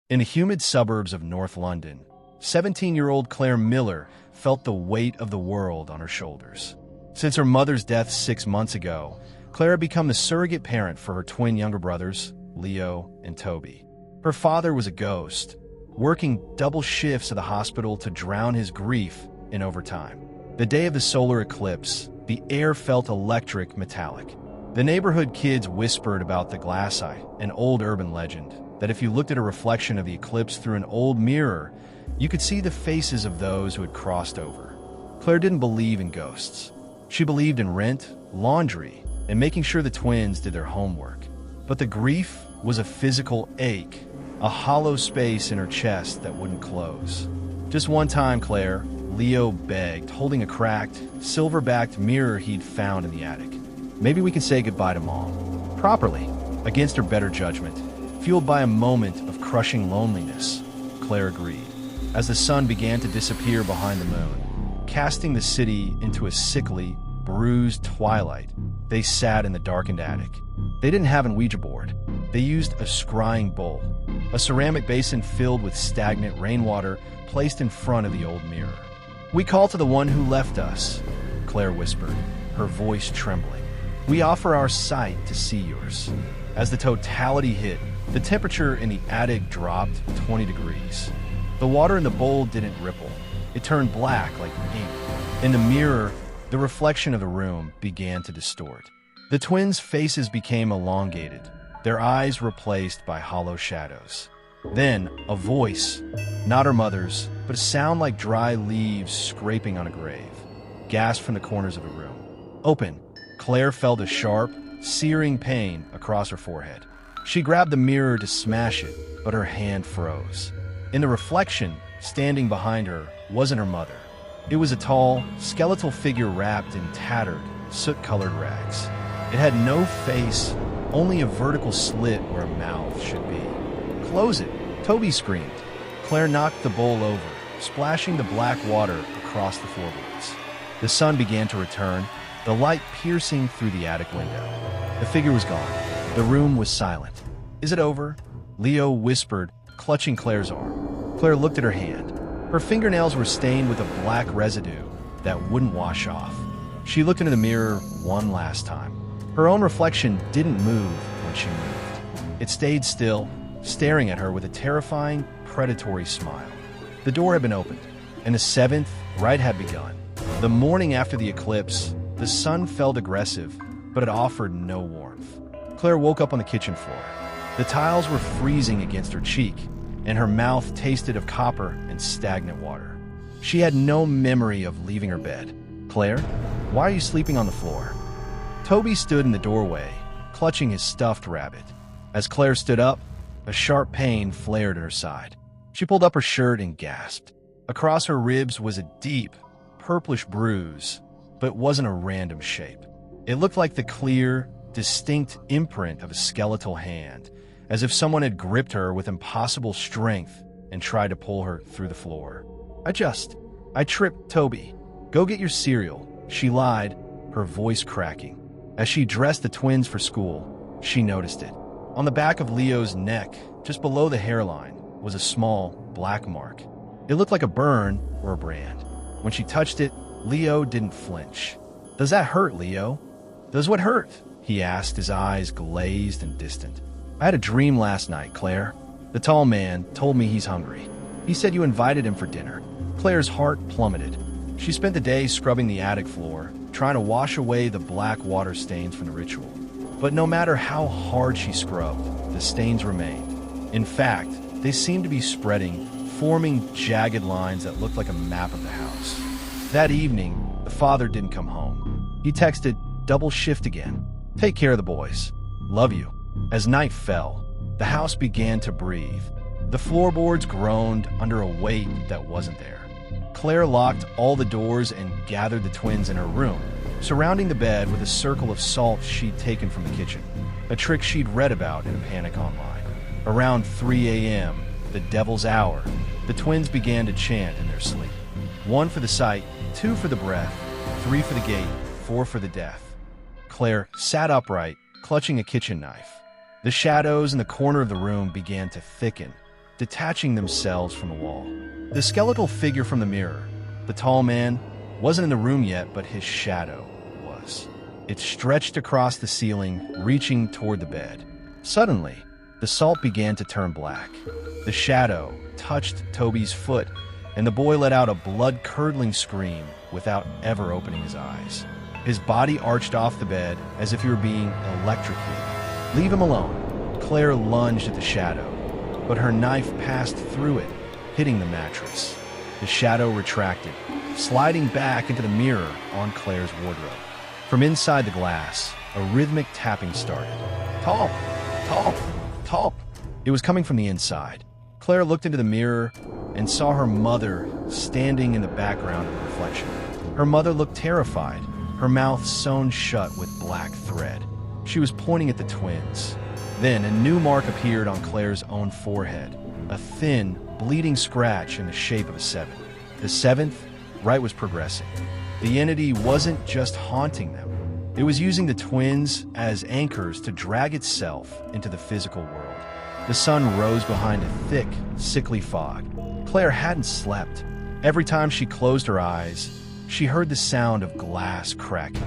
In the humid suburbs of North London, 17-year-old Claire Miller felt the weight of the world on her shoulders. Since her mother's death 6 months ago, Claire had become the surrogate parent for her twin younger brothers, Leo and Toby. Her father was a ghost, working double shifts at the hospital to drown his grief in overtime. The day of the solar eclipse, the air felt electric metallic. The neighborhood kids whispered about the glass eye, an old urban legend, that if you looked at a reflection of the eclipse through an old mirror, you could see the faces of those who had crossed over. Claire didn't believe in ghosts. She believed in rent, laundry, and making sure the twins did their homework. But the grief was a physical ache, a hollow space in her chest that wouldn't close. Just one time, Claire, Leo begged, holding a cracked, silver-backed mirror he'd found in the attic. Maybe we can say goodbye to Mom. Properly, against her better judgment, fueled by a moment of crushing loneliness, Claire agreed. As the sun began to disappear behind the moon, casting the city into a sickly, bruised twilight, they sat in the darkened attic. They didn't have an Ouija board. They used a scrying bowl, a ceramic basin filled with stagnant rainwater placed in front of the old mirror. "We call to the one who left us," Claire whispered, her voice trembling. "We offer our sight to see yours." As the totality hit, the temperature in the attic dropped 20 degrees. The water in the bowl didn't ripple. It turned black like ink. In the mirror, the reflection of the room began to distort. The twins' faces became elongated, their eyes replaced by hollow shadows. Then, a voice, not her mother's, but a sound like dry leaves scraping on a grave, gasped from the corners of the room. "Open." Claire felt a sharp, searing pain across her forehead. She grabbed the mirror to smash it, but her hand froze. In the reflection, standing behind her, wasn't her mother. It was a tall, skeletal figure wrapped in tattered, soot-colored rags. It had no face, only a vertical slit where a mouth should be. "Close it!" Toby screamed. Claire knocked the bowl over, splashing the black water across the floorboards. The sun began to return, the light piercing through the attic window. The figure was gone. The room was silent. "Is it over?" Leo whispered, clutching Claire's arm. Claire looked at her hand. Her fingernails were stained with a black residue that wouldn't wash off. She looked into the mirror one last time. Her own reflection didn't move when she moved. It stayed still, staring at her with a terrifying, predatory smile. The door had been opened, and the seventh rite had begun. The morning after the eclipse, the sun felt aggressive, but it offered no warmth. Claire woke up on the kitchen floor. The tiles were freezing against her cheek, and her mouth tasted of copper and stagnant water. She had no memory of leaving her bed. "Claire, why are you sleeping on the floor?" Toby stood in the doorway, clutching his stuffed rabbit. As Claire stood up, a sharp pain flared at her side. She pulled up her shirt and gasped. Across her ribs was a deep, purplish bruise, but it wasn't a random shape. It looked like the clear, distinct imprint of a skeletal hand, as if someone had gripped her with impossible strength and tried to pull her through the floor. I tripped, Toby. Go get your cereal," she lied, her voice cracking. As she dressed the twins for school, she noticed it. On the back of Leo's neck, just below the hairline, was a small, black mark. It looked like a burn or a brand. When she touched it, Leo didn't flinch. "Does that hurt, Leo?" "Does what hurt?" he asked, his eyes glazed and distant. "I had a dream last night, Claire. The tall man told me he's hungry. He said you invited him for dinner." Claire's heart plummeted. She spent the day scrubbing the attic floor, trying to wash away the black water stains from the ritual. But no matter how hard she scrubbed, the stains remained. In fact, they seemed to be spreading, forming jagged lines that looked like a map of the house. That evening, the father didn't come home. He texted, "Double shift again. Take care of the boys. Love you." As night fell, the house began to breathe. The floorboards groaned under a weight that wasn't there. Claire locked all the doors and gathered the twins in her room, surrounding the bed with a circle of salt she'd taken from the kitchen, a trick she'd read about in a panic online. Around 3 a.m., the devil's hour, the twins began to chant in their sleep. 1 for the sight, 2 for the breath, 3 for the gate, 4 for the death. Claire sat upright, clutching a kitchen knife. The shadows in the corner of the room began to thicken, detaching themselves from the wall. The skeletal figure from the mirror, the tall man, wasn't in the room yet, but his shadow was. It stretched across the ceiling, reaching toward the bed. Suddenly, the salt began to turn black. The shadow touched Toby's foot, and the boy let out a blood-curdling scream without ever opening his eyes. His body arched off the bed as if he were being electrocuted. "Leave him alone." Claire lunged at the shadow, but her knife passed through it, hitting the mattress. The shadow retracted, sliding back into the mirror on Claire's wardrobe. From inside the glass, a rhythmic tapping started. "Talp! Talp! Talp!" It was coming from the inside. Claire looked into the mirror and saw her mother standing in the background of the reflection. Her mother looked terrified, her mouth sewn shut with black thread. She was pointing at the twins. Then a new mark appeared on Claire's own forehead, a thin, bleeding scratch in the shape of a 7. The seventh, Rite was progressing. The entity wasn't just haunting them. It was using the twins as anchors to drag itself into the physical world. The sun rose behind a thick, sickly fog. Claire hadn't slept. Every time she closed her eyes, she heard the sound of glass cracking.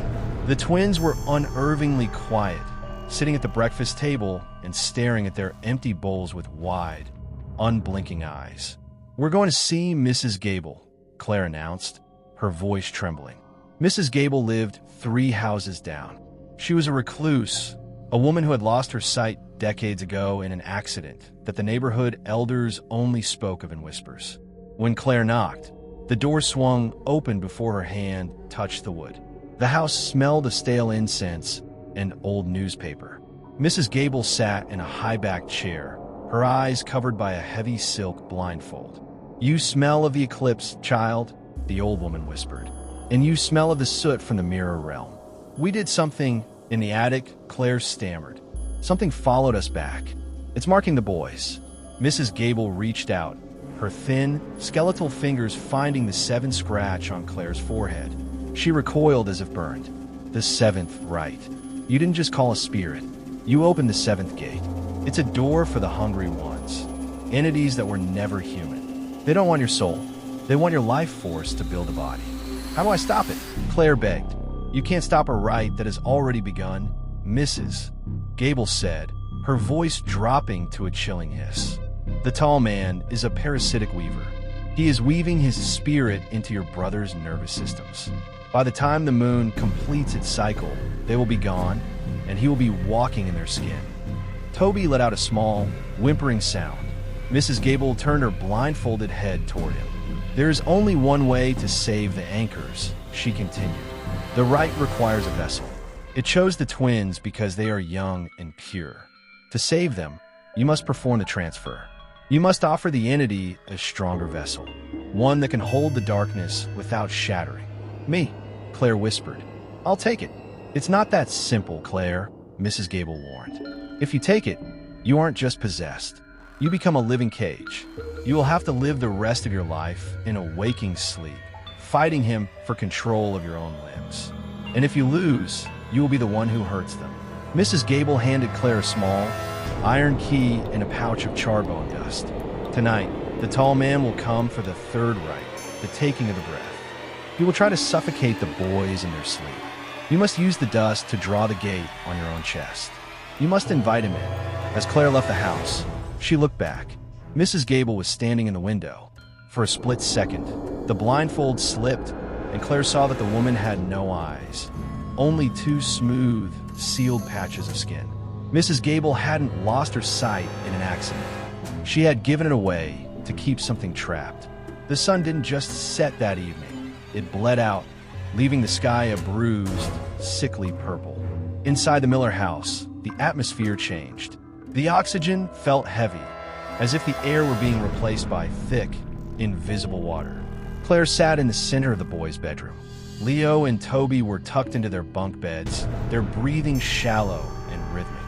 The twins were unnervingly quiet, sitting at the breakfast table and staring at their empty bowls with wide, unblinking eyes. "We're going to see Mrs. Gable," Claire announced, her voice trembling. Mrs. Gable lived 3 houses down. She was a recluse, a woman who had lost her sight decades ago in an accident that the neighborhood elders only spoke of in whispers. When Claire knocked, the door swung open before her hand touched the wood. The house smelled of stale incense and old newspaper. Mrs. Gable sat in a high-backed chair, her eyes covered by a heavy silk blindfold. "You smell of the eclipse, child," the old woman whispered. "And you smell of the soot from the mirror realm. We did something in the attic," Claire stammered. "Something followed us back. It's marking the boys." Mrs. Gable reached out, her thin, skeletal fingers finding the 7 scratch on Claire's forehead. She recoiled as if burned. "The 7thRite. You didn't just call a spirit. You opened the 7th gate. It's a door for the hungry ones, entities that were never human. They don't want your soul. They want your life force to build a body." "How do I stop it?" Claire begged. "You can't stop a rite that has already begun," Mrs. Gable said, her voice dropping to a chilling hiss. "The tall man is a parasitic weaver. He is weaving his spirit into your brother's nervous systems. By the time the moon completes its cycle, they will be gone, and he will be walking in their skin." Toby let out a small, whimpering sound. Mrs. Gable turned her blindfolded head toward him. "There is only one way to save the anchors," she continued. "The rite requires a vessel. It chose the twins because they are young and pure. To save them, you must perform the transfer. You must offer the entity a stronger vessel, one that can hold the darkness without shattering." "Me," Claire whispered. "I'll take it." "It's not that simple, Claire," Mrs. Gable warned. "If you take it, you aren't just possessed. You become a living cage. You will have to live the rest of your life in a waking sleep, fighting him for control of your own limbs. And if you lose, you will be the one who hurts them." Mrs. Gable handed Claire a small, iron key and a pouch of charbone dust. "Tonight, the tall man will come for the 3rd rite, the taking of the breath. He will try to suffocate the boys in their sleep. You must use the dust to draw the gate on your own chest. You must invite him in." As Claire left the house, she looked back. Mrs. Gable was standing in the window. For a split second, the blindfold slipped, and Claire saw that the woman had no eyes, only 2 smooth, sealed patches of skin. Mrs. Gable hadn't lost her sight in an accident. She had given it away to keep something trapped. The sun didn't just set that evening. It bled out, leaving the sky a bruised, sickly purple. Inside the Miller house, the atmosphere changed. The oxygen felt heavy, as if the air were being replaced by thick, invisible water. Claire sat in the center of the boys' bedroom. Leo and Toby were tucked into their bunk beds, their breathing shallow and rhythmic.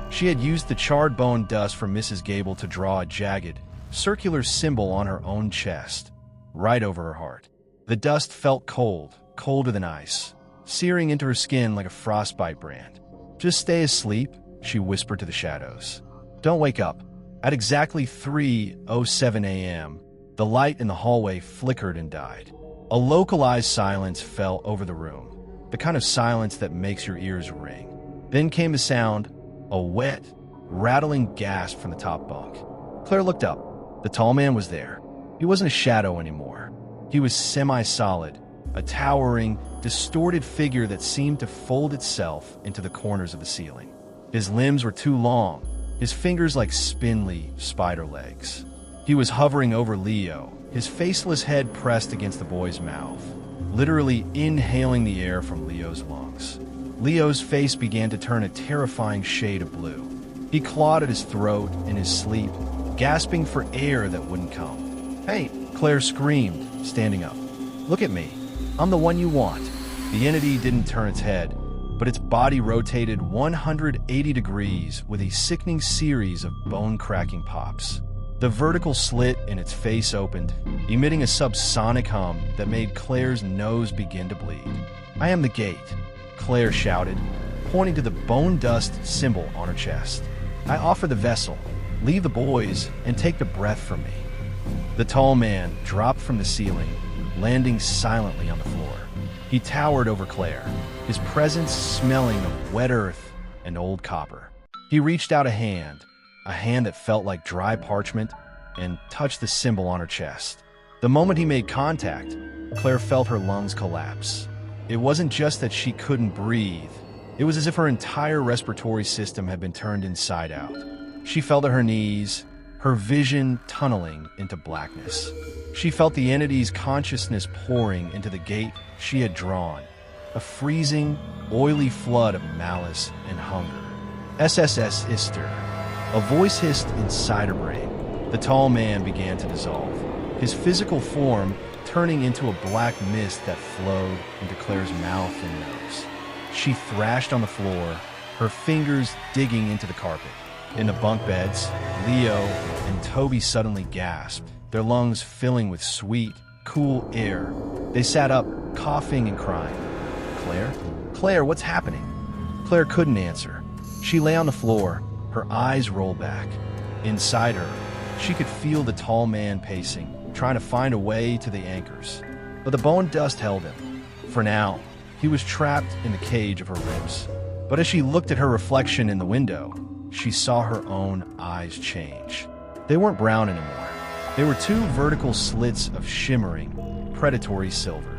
She had used the charred bone dust from Mrs. Gable to draw a jagged, circular symbol on her own chest, right over her heart. The dust felt cold, colder than ice, searing into her skin like a frostbite brand. "Just stay asleep," she whispered to the shadows. "Don't wake up." At exactly 3:07 a.m., the light in the hallway flickered and died. A localized silence fell over the room, the kind of silence that makes your ears ring. Then came the sound, a wet, rattling gasp from the top bunk. Claire looked up. The tall man was there. He wasn't a shadow anymore. He was semi-solid, a towering, distorted figure that seemed to fold itself into the corners of the ceiling. His limbs were too long, his fingers like spindly spider legs. He was hovering over Leo, his faceless head pressed against the boy's mouth, literally inhaling the air from Leo's lungs. Leo's face began to turn a terrifying shade of blue. He clawed at his throat in his sleep, gasping for air that wouldn't come. "Hey!" Claire screamed, standing up. "Look at me. I'm the one you want." The entity didn't turn its head, but its body rotated 180 degrees with a sickening series of bone-cracking pops. The vertical slit in its face opened, emitting a subsonic hum that made Claire's nose begin to bleed. "I am the gate," Claire shouted, pointing to the bone dust symbol on her chest. "I offer the vessel. Leave the boys and take the breath from me." The tall man dropped from the ceiling, landing silently on the floor. He towered over Claire, his presence smelling of wet earth and old copper. He reached out a hand that felt like dry parchment, and touched the symbol on her chest. The moment he made contact, Claire felt her lungs collapse. It wasn't just that she couldn't breathe. It was as if her entire respiratory system had been turned inside out. She fell to her knees, her vision tunneling into blackness. She felt the entity's consciousness pouring into the gate she had drawn, a freezing, oily flood of malice and hunger. "SSS Ister." A voice hissed inside her brain. The tall man began to dissolve, his physical form turning into a black mist that flowed into Claire's mouth and nose. She thrashed on the floor, her fingers digging into the carpet. In the bunk beds, Leo and Toby suddenly gasped, their lungs filling with sweet, cool air. They sat up, coughing and crying. "Claire? Claire, what's happening?" Claire couldn't answer. She lay on the floor, her eyes rolled back. Inside her, she could feel the tall man pacing, trying to find a way to the anchors. But the bone dust held him. For now, he was trapped in the cage of her ribs. But as she looked at her reflection in the window, she saw her own eyes change. They weren't brown anymore. They were two vertical slits of shimmering, predatory silver.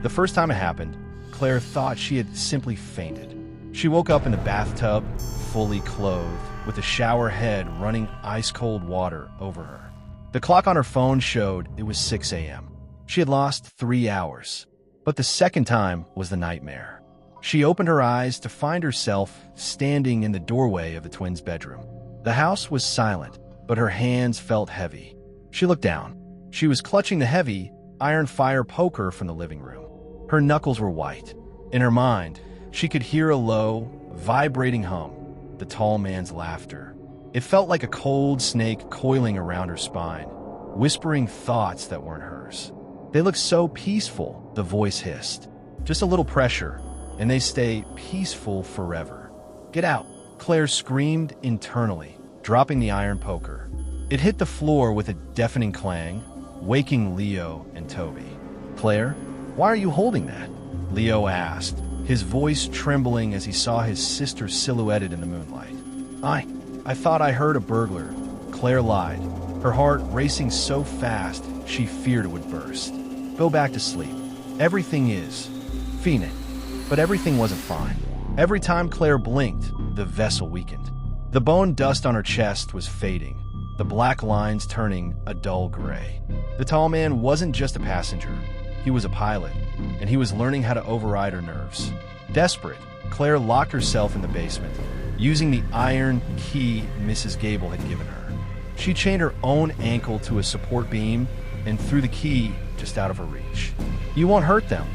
The first time it happened, Claire thought she had simply fainted. She woke up in the bathtub, fully clothed, with the shower head running ice-cold water over her. The clock on her phone showed it was 6 a.m. She had lost 3 hours. But the second time was the nightmare. She opened her eyes to find herself standing in the doorway of the twins' bedroom. The house was silent, but her hands felt heavy. She looked down. She was clutching the heavy, iron fire poker from the living room. Her knuckles were white. In her mind, she could hear a low, vibrating hum, the tall man's laughter. It felt like a cold snake coiling around her spine, whispering thoughts that weren't hers. "They look so peaceful," the voice hissed. "Just a little pressure, and they stay peaceful forever." "Get out!" Claire screamed internally, dropping the iron poker. It hit the floor with a deafening clang, waking Leo and Toby. "Claire, why are you holding that?" Leo asked, his voice trembling as he saw his sister silhouetted in the moonlight. I thought I heard a burglar," Claire lied, her heart racing so fast she feared it would burst. "Go back to sleep. Everything is fine." But everything wasn't fine. Every time Claire blinked, the vessel weakened. The bone dust on her chest was fading, the black lines turning a dull gray. The tall man wasn't just a passenger. He was a pilot, and he was learning how to override her nerves. Desperate, Claire locked herself in the basement, using the iron key Mrs. Gable had given her. She chained her own ankle to a support beam and threw the key just out of her reach. "You won't hurt them."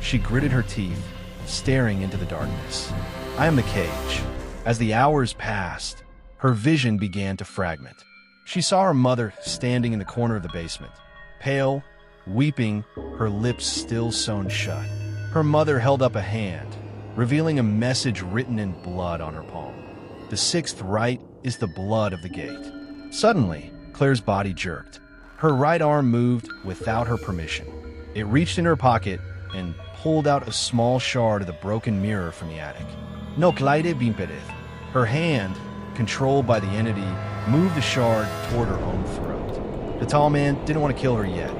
She gritted her teeth, staring into the darkness. "I am the cage." As the hours passed, her vision began to fragment. She saw her mother standing in the corner of the basement, pale, weeping, her lips still sewn shut. Her mother held up a hand, revealing a message written in blood on her palm. "The 6th Rite is the blood of the gate. Suddenly, Claire's body jerked. Her right arm moved without her permission. It reached in her pocket and pulled out a small shard of the broken mirror from the attic. No claide bimpedes. Her hand, controlled by the entity, moved the shard toward her own throat. The tall man didn't want to kill her yet.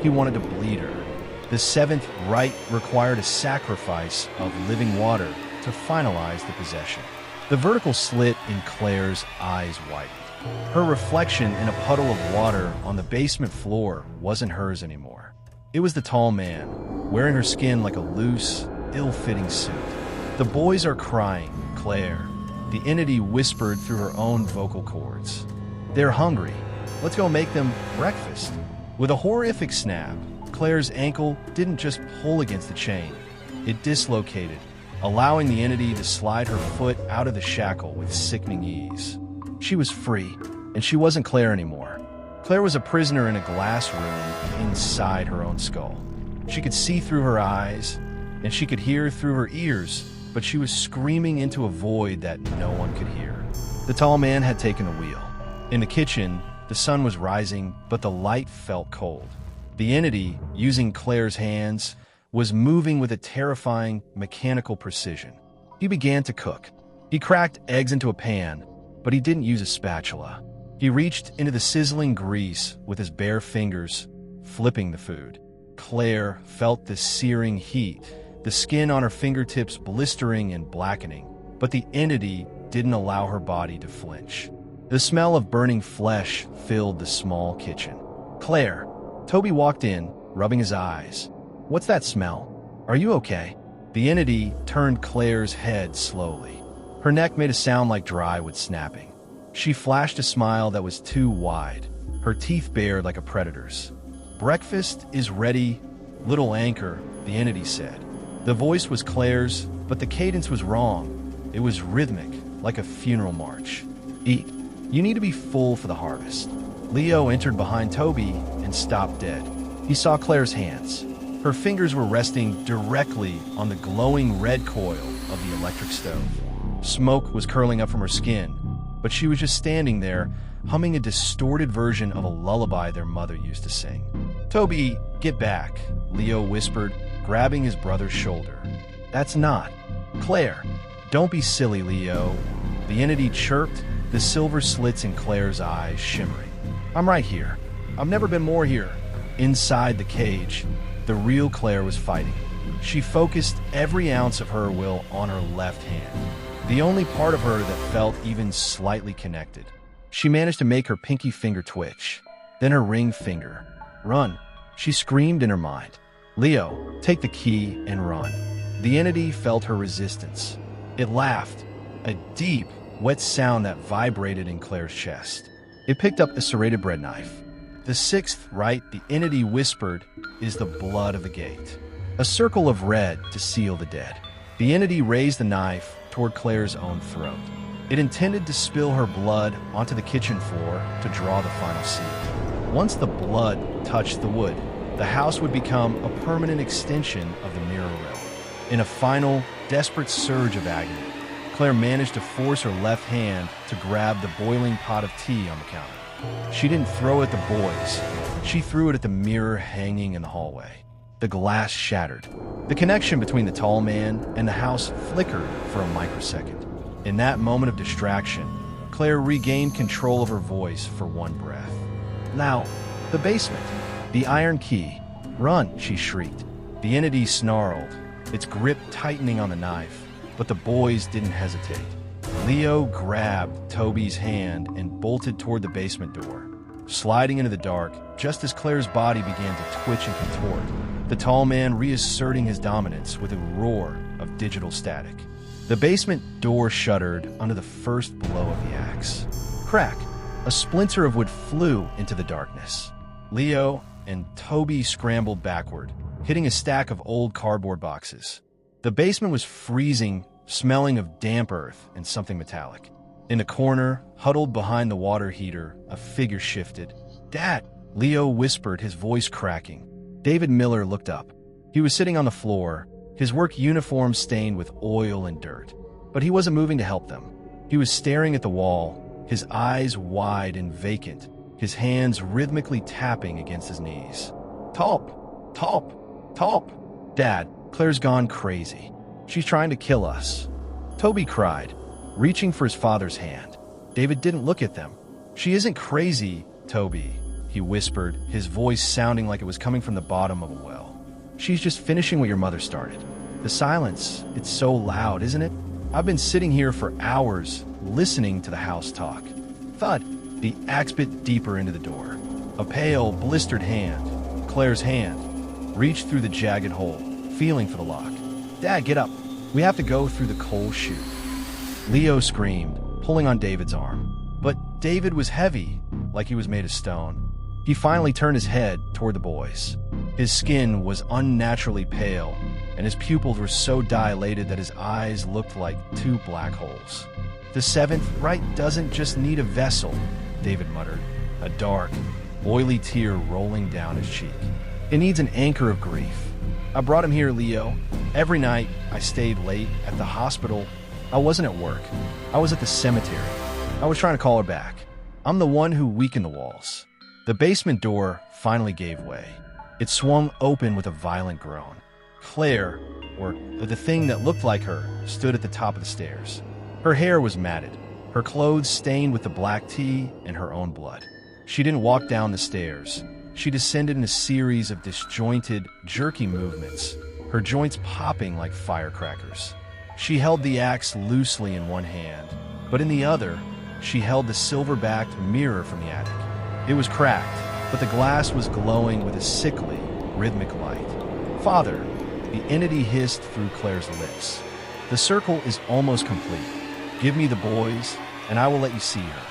He wanted to bleed her. The seventh rite required a sacrifice of living water to finalize the possession. The vertical slit in Claire's eyes widened. Her reflection in a puddle of water on the basement floor wasn't hers anymore. It was the tall man, wearing her skin like a loose, ill-fitting suit. The boys are crying, Claire. The entity whispered through her own vocal cords. They're hungry. Let's go make them breakfast. With a horrific snap, Claire's ankle didn't just pull against the chain. It dislocated, allowing the entity to slide her foot out of the shackle with sickening ease. She was free, and she wasn't Claire anymore. Claire was a prisoner in a glass room inside her own skull. She could see through her eyes, and she could hear through her ears, but she was screaming into a void that no one could hear. The tall man had taken the wheel. In the kitchen, the sun was rising, but the light felt cold. The entity, using Claire's hands, was moving with a terrifying, mechanical precision. He began to cook. He cracked eggs into a pan, but he didn't use a spatula. He reached into the sizzling grease with his bare fingers, flipping the food. Claire felt the searing heat, the skin on her fingertips blistering and blackening, but the entity didn't allow her body to flinch. The smell of burning flesh filled the small kitchen. Claire. Toby walked in, rubbing his eyes. What's that smell? Are you okay? The entity turned Claire's head slowly. Her neck made a sound like dry wood snapping. She flashed a smile that was too wide, her teeth bared like a predator's. Breakfast is ready, little anchor, the entity said. The voice was Claire's, but the cadence was wrong. It was rhythmic, like a funeral march. Eat. You need to be full for the harvest. Leo entered behind Toby and stopped dead. He saw Claire's hands. Her fingers were resting directly on the glowing red coil of the electric stove. Smoke was curling up from her skin, but she was just standing there, humming a distorted version of a lullaby their mother used to sing. Toby, get back, Leo whispered, grabbing his brother's shoulder. That's not. Claire, don't be silly, Leo. The entity chirped, the silver slits in Claire's eyes shimmering. I'm right here. I've never been more here. Inside the cage, the real Claire was fighting. She focused every ounce of her will on her left hand, the only part of her that felt even slightly connected. She managed to make her pinky finger twitch, then her ring finger. Run, she screamed in her mind. Leo, take the key and run. The entity felt her resistance. It laughed, a deep, wet sound that vibrated in Claire's chest. It picked up a serrated bread knife. The sixth rite, the entity whispered, is the blood of the gate. A circle of red to seal the dead. The entity raised the knife toward Claire's own throat. It intended to spill her blood onto the kitchen floor to draw the final seal. Once the blood touched the wood, the house would become a permanent extension of the mirror realm. In a final, desperate surge of agony, Claire managed to force her left hand to grab the boiling pot of tea on the counter. She didn't throw it at the boys. She threw it at the mirror hanging in the hallway. The glass shattered. The connection between the tall man and the house flickered for a microsecond. In that moment of distraction, Claire regained control of her voice for one breath. Now, the basement. The iron key. Run, she shrieked. The entity snarled, its grip tightening on the knife, but the boys didn't hesitate. Leo grabbed Toby's hand and bolted toward the basement door, sliding into the dark just as Claire's body began to twitch and contort, the tall man reasserting his dominance with a roar of digital static. The basement door shuddered under the first blow of the axe. Crack! A splinter of wood flew into the darkness. Leo and Toby scrambled backward, hitting a stack of old cardboard boxes. The basement was freezing, smelling of damp earth and something metallic. In the corner, huddled behind the water heater, a figure shifted. Dad! Leo whispered, his voice cracking. David Miller looked up. He was sitting on the floor, his work uniform stained with oil and dirt. But he wasn't moving to help them. He was staring at the wall, his eyes wide and vacant, his hands rhythmically tapping against his knees. Talp! Talp! Talp! Dad, Claire's gone crazy. She's trying to kill us. Toby cried, reaching for his father's hand. David didn't look at them. She isn't crazy, Toby, he whispered, his voice sounding like it was coming from the bottom of a well. She's just finishing what your mother started. The silence, it's so loud, isn't it? I've been sitting here for hours, listening to the house talk. Thud, the axe bit deeper into the door. A pale, blistered hand, Claire's hand, reached through the jagged hole, feeling for the lock. Dad, get up. We have to go through the coal chute. Leo screamed, pulling on David's arm. But David was heavy, like he was made of stone. He finally turned his head toward the boys. His skin was unnaturally pale, and his pupils were so dilated that his eyes looked like two black holes. The seventh Rite doesn't just need a vessel, David muttered, a dark, oily tear rolling down his cheek. It needs an anchor of grief. I brought him here, Leo. Every night, I stayed late at the hospital. I wasn't at work. I was at the cemetery. I was trying to call her back. I'm the one who weakened the walls. The basement door finally gave way. It swung open with a violent groan. Claire, or the thing that looked like her, stood at the top of the stairs. Her hair was matted, her clothes stained with the black tea and her own blood. She didn't walk down the stairs. She descended in a series of disjointed, jerky movements, her joints popping like firecrackers. She held the axe loosely in one hand, but in the other, she held the silver-backed mirror from the attic. It was cracked, but the glass was glowing with a sickly, rhythmic light. Father, the entity hissed through Claire's lips. The circle is almost complete. Give me the boys, and I will let you see her.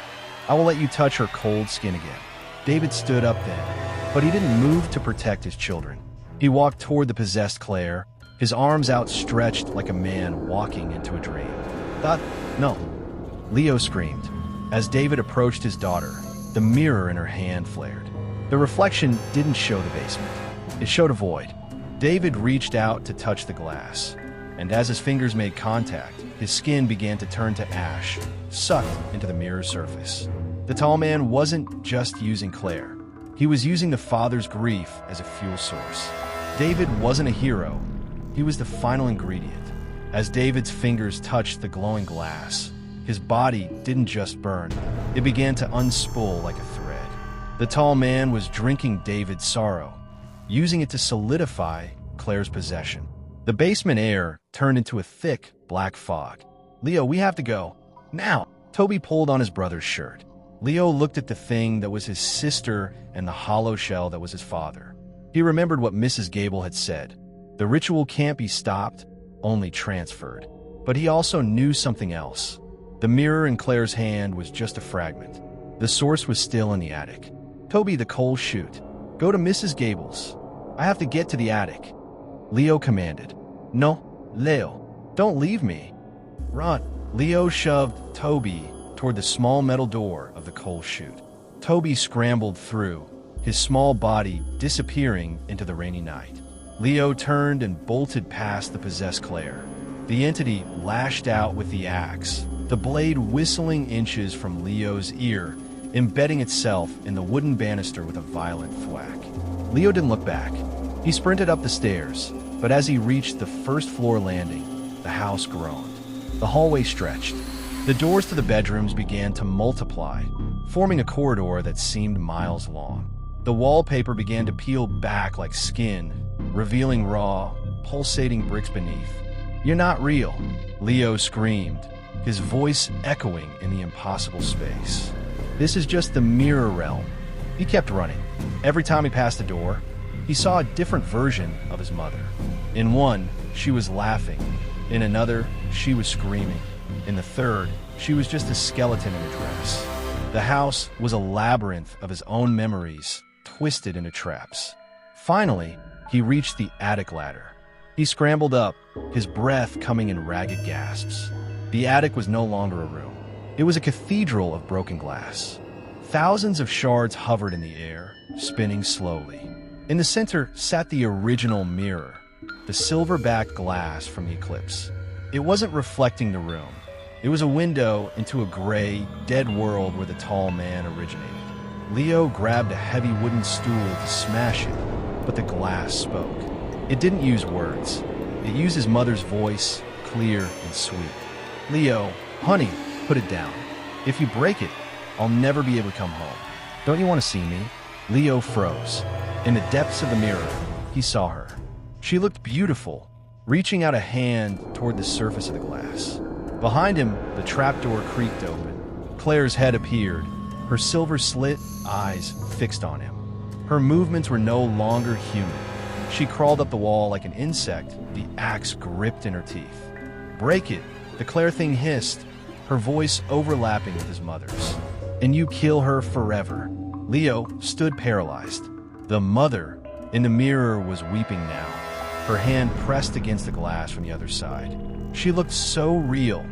I will let you touch her cold skin again. David stood up then, but he didn't move to protect his children. He walked toward the possessed Claire, his arms outstretched like a man walking into a dream. No, Leo screamed. As David approached his daughter, the mirror in her hand flared. The reflection didn't show the basement. It showed a void. David reached out to touch the glass, and as his fingers made contact, his skin began to turn to ash, sucked into the mirror's surface. The tall man wasn't just using Claire. He was using the father's grief as a fuel source. David wasn't a hero. He was the final ingredient. As David's fingers touched the glowing glass, his body didn't just burn. It began to unspool like a thread. The tall man was drinking David's sorrow, using it to solidify Claire's possession. The basement air turned into a thick, black fog. Leo, we have to go. Now! Toby pulled on his brother's shirt. Leo looked at the thing that was his sister and the hollow shell that was his father. He remembered what Mrs. Gable had said. The ritual can't be stopped, only transferred. But he also knew something else. The mirror in Claire's hand was just a fragment. The source was still in the attic. Toby, the coal chute. Go to Mrs. Gable's. I have to get to the attic. Leo commanded. No, Leo, don't leave me. Run. Leo shoved Toby toward the small metal door of the coal chute. Toby scrambled through, his small body disappearing into the rainy night. Leo turned and bolted past the possessed Claire. The entity lashed out with the axe, the blade whistling inches from Leo's ear, embedding itself in the wooden banister with a violent thwack. Leo didn't look back. He sprinted up the stairs, but as he reached the first-floor landing, the house groaned. The hallway stretched. The doors to the bedrooms began to multiply, forming a corridor that seemed miles long. The wallpaper began to peel back like skin, revealing raw, pulsating bricks beneath. You're not real, Leo screamed, his voice echoing in the impossible space. This is just the mirror realm. He kept running. Every time he passed a door, he saw a different version of his mother. In one, she was laughing. In another, she was screaming. In the third, she was just a skeleton in a dress. The house was a labyrinth of his own memories, twisted into traps. Finally, he reached the attic ladder. He scrambled up, his breath coming in ragged gasps. The attic was no longer a room. It was a cathedral of broken glass. Thousands of shards hovered in the air, spinning slowly. In the center sat the original mirror, the silver-backed glass from the Eclipse. It wasn't reflecting the room. It was a window into a gray, dead world where the tall man originated. Leo grabbed a heavy wooden stool to smash it, but the glass spoke. It didn't use words. It used his mother's voice, clear and sweet. "Leo, honey, put it down. If you break it, I'll never be able to come home. Don't you want to see me?" Leo froze. In the depths of the mirror, he saw her. She looked beautiful, reaching out a hand toward the surface of the glass. Behind him, the trapdoor creaked open. Claire's head appeared, her silver-slit eyes fixed on him. Her movements were no longer human. She crawled up the wall like an insect, the axe gripped in her teeth. "Break it," the Claire thing hissed, her voice overlapping with his mother's. "And you kill her forever." Leo stood paralyzed. The mother in the mirror was weeping now, her hand pressed against the glass from the other side. She looked so real.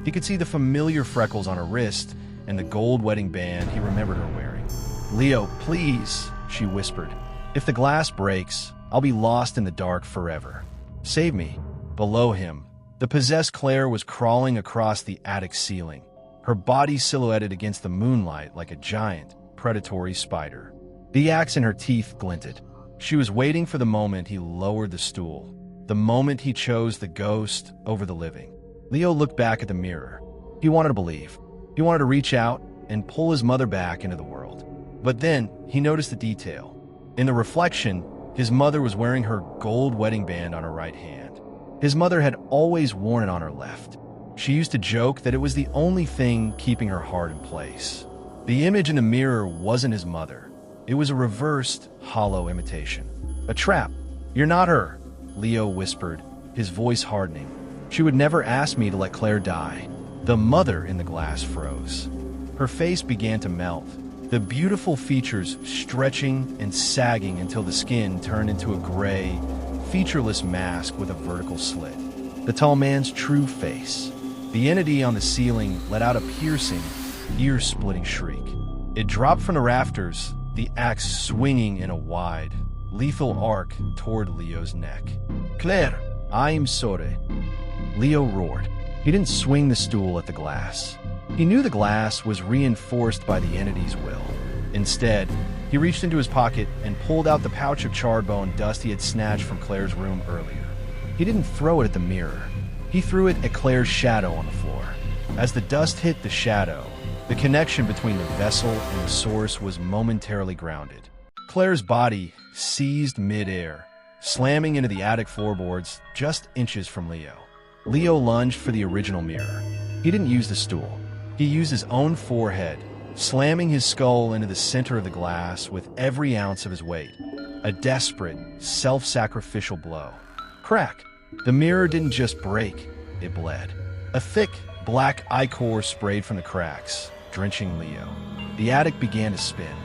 He could see the familiar freckles on her wrist and the gold wedding band he remembered her wearing. "Leo, please," she whispered. "If the glass breaks, I'll be lost in the dark forever. Save me." Below him, the possessed Claire was crawling across the attic ceiling, her body silhouetted against the moonlight like a giant, predatory spider. The axe in her teeth glinted. She was waiting for the moment he lowered the stool, the moment he chose the ghost over the living. Leo looked back at the mirror. He wanted to believe. He wanted to reach out and pull his mother back into the world. But then he noticed a detail. In the reflection, his mother was wearing her gold wedding band on her right hand. His mother had always worn it on her left. She used to joke that it was the only thing keeping her heart in place. The image in the mirror wasn't his mother. It was a reversed, hollow imitation. "A trap. You're not her," Leo whispered, his voice hardening. "She would never ask me to let Claire die." The mother in the glass froze. Her face began to melt, the beautiful features stretching and sagging until the skin turned into a gray, featureless mask with a vertical slit. The tall man's true face. The entity on the ceiling let out a piercing, ear-splitting shriek. It dropped from the rafters, the axe swinging in a wide, lethal arc toward Leo's neck. "Claire, I'm sorry." Leo roared. He didn't swing the stool at the glass. He knew the glass was reinforced by the entity's will. Instead, he reached into his pocket and pulled out the pouch of charred bone dust he had snatched from Claire's room earlier. He didn't throw it at the mirror. He threw it at Claire's shadow on the floor. As the dust hit the shadow, the connection between the vessel and the source was momentarily grounded. Claire's body seized mid-air, slamming into the attic floorboards just inches from Leo. Leo lunged for the original mirror. He didn't use the stool. He used his own forehead, slamming his skull into the center of the glass with every ounce of his weight. A desperate, self-sacrificial blow. Crack! The mirror didn't just break, it bled. A thick, black ichor sprayed from the cracks, drenching Leo. The attic began to spin.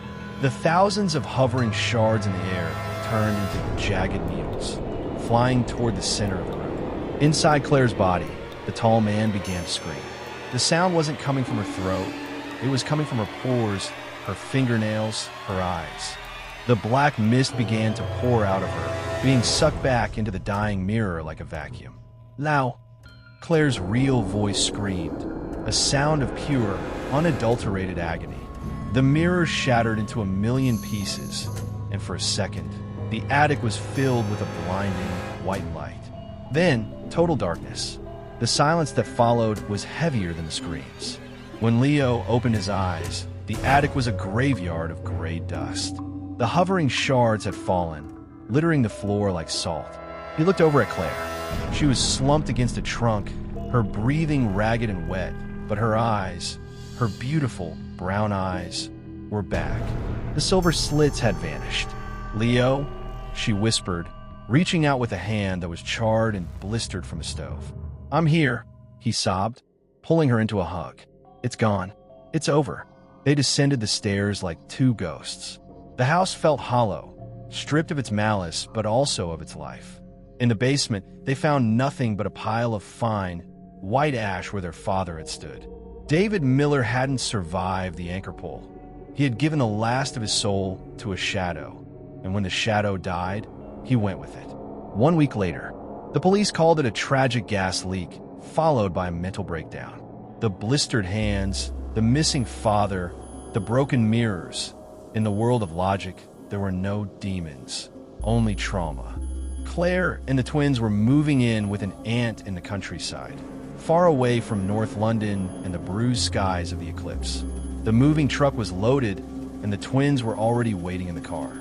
The thousands of hovering shards in the air turned into jagged needles, flying toward the center of the room. Inside Claire's body, the tall man began to scream. The sound wasn't coming from her throat. It was coming from her pores, her fingernails, her eyes. The black mist began to pour out of her, being sucked back into the dying mirror like a vacuum. "Lao!" Claire's real voice screamed, a sound of pure, unadulterated agony. The mirror shattered into a million pieces, and for a second, the attic was filled with a blinding white light. Then, total darkness. The silence that followed was heavier than the screams. When Leo opened his eyes, the attic was a graveyard of gray dust. The hovering shards had fallen, littering the floor like salt. He looked over at Claire. She was slumped against a trunk, her breathing ragged and wet, but her eyes, her beautiful brown eyes, were back. The silver slits had vanished. "Leo," she whispered, reaching out with a hand that was charred and blistered from the stove. "I'm here," he sobbed, pulling her into a hug. "It's gone. It's over." They descended the stairs like two ghosts. The house felt hollow, stripped of its malice, but also of its life. In the basement, they found nothing but a pile of fine, white ash where their father had stood. David Miller hadn't survived the anchor pull. He had given the last of his soul to a shadow, and when the shadow died, he went with it. 1 week later, the police called it a tragic gas leak, followed by a mental breakdown. The blistered hands, the missing father, the broken mirrors. In the world of logic, there were no demons, only trauma. Claire and the twins were moving in with an aunt in the countryside, far away from North London and the bruised skies of the eclipse. The moving truck was loaded, and the twins were already waiting in the car.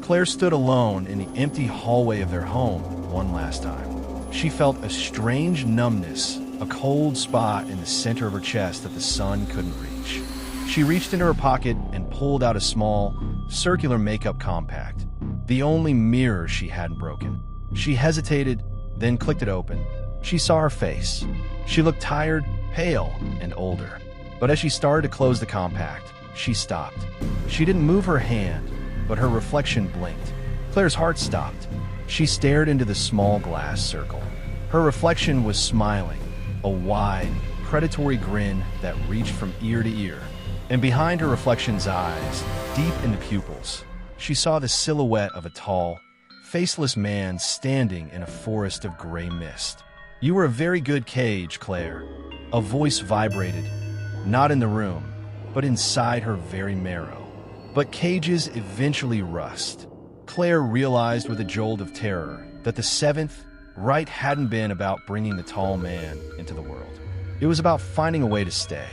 Claire stood alone in the empty hallway of their home one last time. She felt a strange numbness, a cold spot in the center of her chest that the sun couldn't reach. She reached into her pocket and pulled out a small, circular makeup compact, the only mirror she hadn't broken. She hesitated, then clicked it open. She saw her face. She looked tired, pale, and older. But as she started to close the compact, she stopped. She didn't move her hand, but her reflection blinked. Claire's heart stopped. She stared into the small glass circle. Her reflection was smiling, a wide, predatory grin that reached from ear to ear. And behind her reflection's eyes, deep in the pupils, she saw the silhouette of a tall, faceless man standing in a forest of gray mist. "You were a very good cage, Claire." A voice vibrated, not in the room, but inside her very marrow. But cages eventually rust. Claire realized with a jolt of terror that the SeventhRite hadn't been about bringing the tall man into the world. It was about finding a way to stay.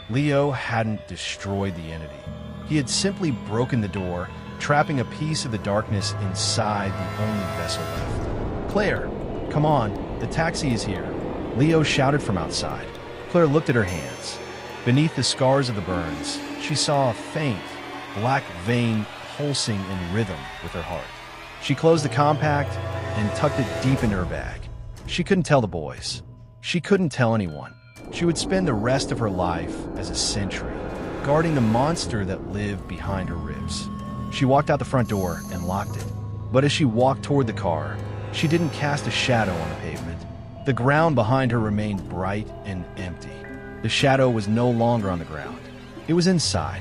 Leo hadn't destroyed the entity. He had simply broken the door, trapping a piece of the darkness inside the only vessel left. "Claire, come on, the taxi is here," Leo shouted from outside. Claire looked at her hands. Beneath the scars of the burns, she saw a faint, black vein pulsing in rhythm with her heart. She closed the compact and tucked it deep into her bag. She couldn't tell the boys. She couldn't tell anyone. She would spend the rest of her life as a sentry, guarding the monster that lived behind her ribs. She walked out the front door and locked it. But as she walked toward the car, she didn't cast a shadow on the pavement. The ground behind her remained bright and empty. The shadow was no longer on the ground. It was inside,